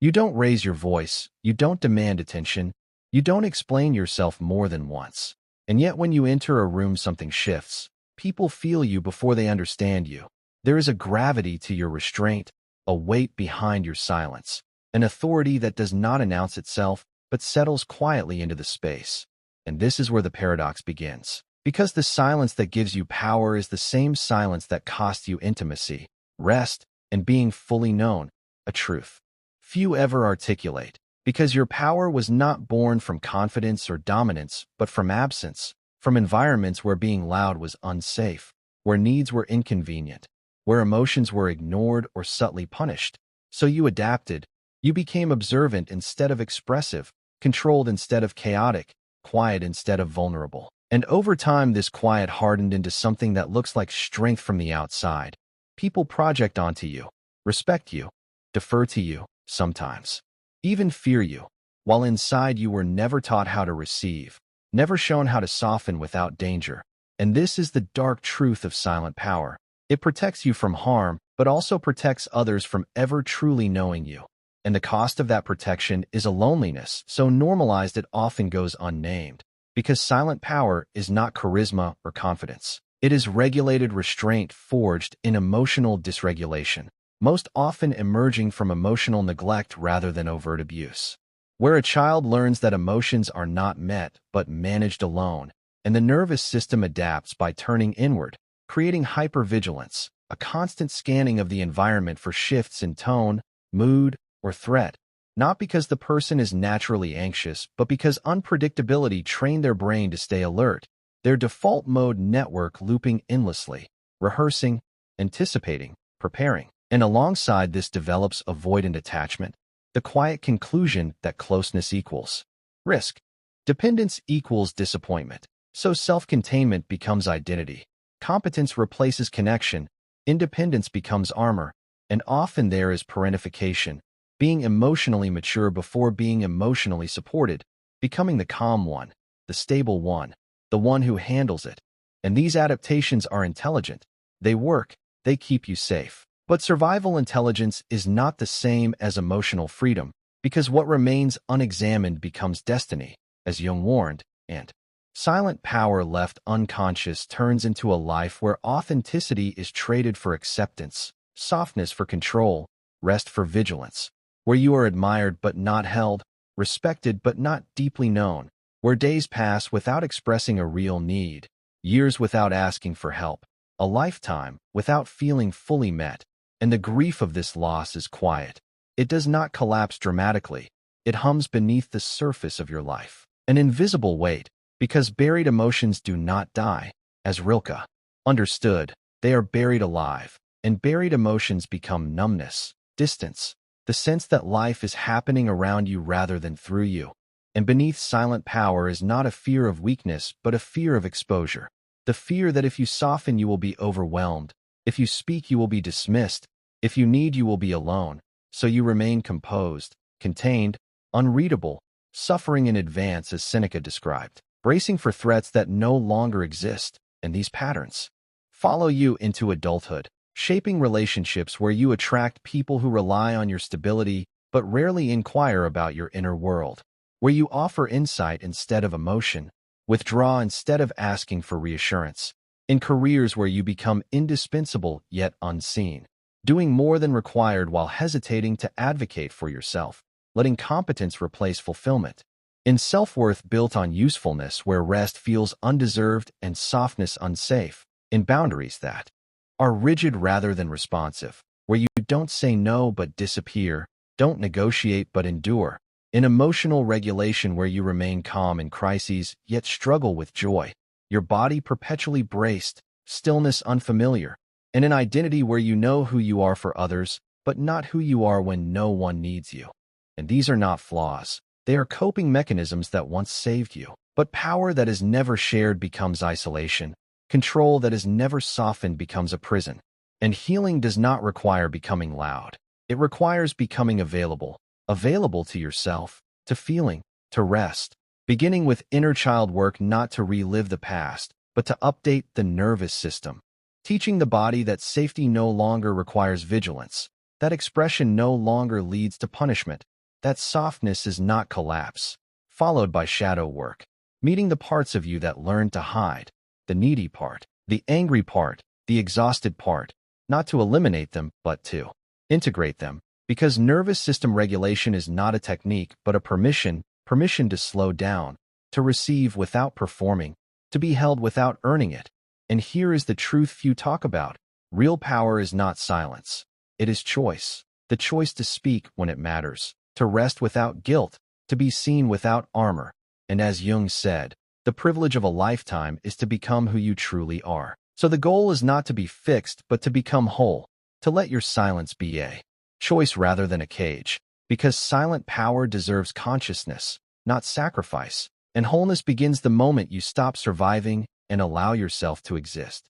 You don't raise your voice, you don't demand attention, you don't explain yourself more than once. And yet when you enter a room something shifts. People feel you before they understand you. There is a gravity to your restraint, a weight behind your silence, an authority that does not announce itself, but settles quietly into the space. And this is where the paradox begins. Because the silence that gives you power is the same silence that costs you intimacy, rest, and being fully known, a truth few ever articulate. Because your power was not born from confidence or dominance, but from absence, from environments where being loud was unsafe, where needs were inconvenient, where emotions were ignored or subtly punished. So you adapted. You became observant instead of expressive, controlled instead of chaotic, quiet instead of vulnerable. And over time, this quiet hardened into something that looks like strength from the outside. People project onto you, respect you, defer to you, sometimes even fear you, while inside you were never taught how to receive, never shown how to soften without danger. And this is the dark truth of silent power. It protects you from harm, but also protects others from ever truly knowing you. And the cost of that protection is a loneliness so normalized it often goes unnamed. Because silent power is not charisma or confidence. It is regulated restraint forged in emotional dysregulation, most often emerging from emotional neglect rather than overt abuse. Where a child learns that emotions are not met but managed alone, and the nervous system adapts by turning inward, creating hypervigilance, a constant scanning of the environment for shifts in tone, mood, or threat, not because the person is naturally anxious, but because unpredictability trained their brain to stay alert, their default mode network looping endlessly, rehearsing, anticipating, preparing. And alongside this develops avoidant attachment, the quiet conclusion that closeness equals risk, dependence equals disappointment. So self-containment becomes identity, competence replaces connection, independence becomes armor, and often there is parentification, being emotionally mature before being emotionally supported, becoming the calm one, the stable one, the one who handles it. And these adaptations are intelligent. They work, they keep you safe. But survival intelligence is not the same as emotional freedom, because what remains unexamined becomes destiny, as Jung warned, and silent power left unconscious turns into a life where authenticity is traded for acceptance, softness for control, rest for vigilance, where you are admired but not held, respected but not deeply known, where days pass without expressing a real need, years without asking for help, a lifetime without feeling fully met. And the grief of this loss is quiet. It does not collapse dramatically. It hums beneath the surface of your life. An invisible weight, because buried emotions do not die. As Rilke understood, they are buried alive, and buried emotions become numbness, distance, the sense that life is happening around you rather than through you. And beneath silent power is not a fear of weakness, but a fear of exposure. The fear that if you soften, you will be overwhelmed. If you speak, you will be dismissed. If you need, you will be alone. So you remain composed, contained, unreadable, suffering in advance as Seneca described, bracing for threats that no longer exist. And these patterns follow you into adulthood, shaping relationships where you attract people who rely on your stability but rarely inquire about your inner world, where you offer insight instead of emotion, withdraw instead of asking for reassurance. In careers where you become indispensable yet unseen, doing more than required while hesitating to advocate for yourself, letting competence replace fulfillment. In self-worth built on usefulness where rest feels undeserved and softness unsafe. In boundaries that are rigid rather than responsive, where you don't say no but disappear, don't negotiate but endure. In emotional regulation where you remain calm in crises yet struggle with joy. Your body perpetually braced, stillness unfamiliar, and an identity where you know who you are for others, but not who you are when no one needs you. And these are not flaws. They are coping mechanisms that once saved you. But power that is never shared becomes isolation. Control that is never softened becomes a prison. And healing does not require becoming loud. It requires becoming available to yourself, to feeling, to rest. Beginning with inner child work not to relive the past, but to update the nervous system. Teaching the body that safety no longer requires vigilance, That expression no longer leads to punishment. That softness is not collapse, followed by shadow work, meeting the parts of you that learn to hide, the needy part, the angry part, the exhausted part, not to eliminate them, but to integrate them. Because nervous system regulation is not a technique, but a permission to slow down, to receive without performing, to be held without earning it. And here is the truth few talk about. Real power is not silence. It is choice. The choice to speak when it matters, to rest without guilt, to be seen without armor. And as Jung said, the privilege of a lifetime is to become who you truly are. So the goal is not to be fixed, but to become whole, to let your silence be a choice rather than a cage. Because silent power deserves consciousness, not sacrifice. And wholeness begins the moment you stop surviving and allow yourself to exist.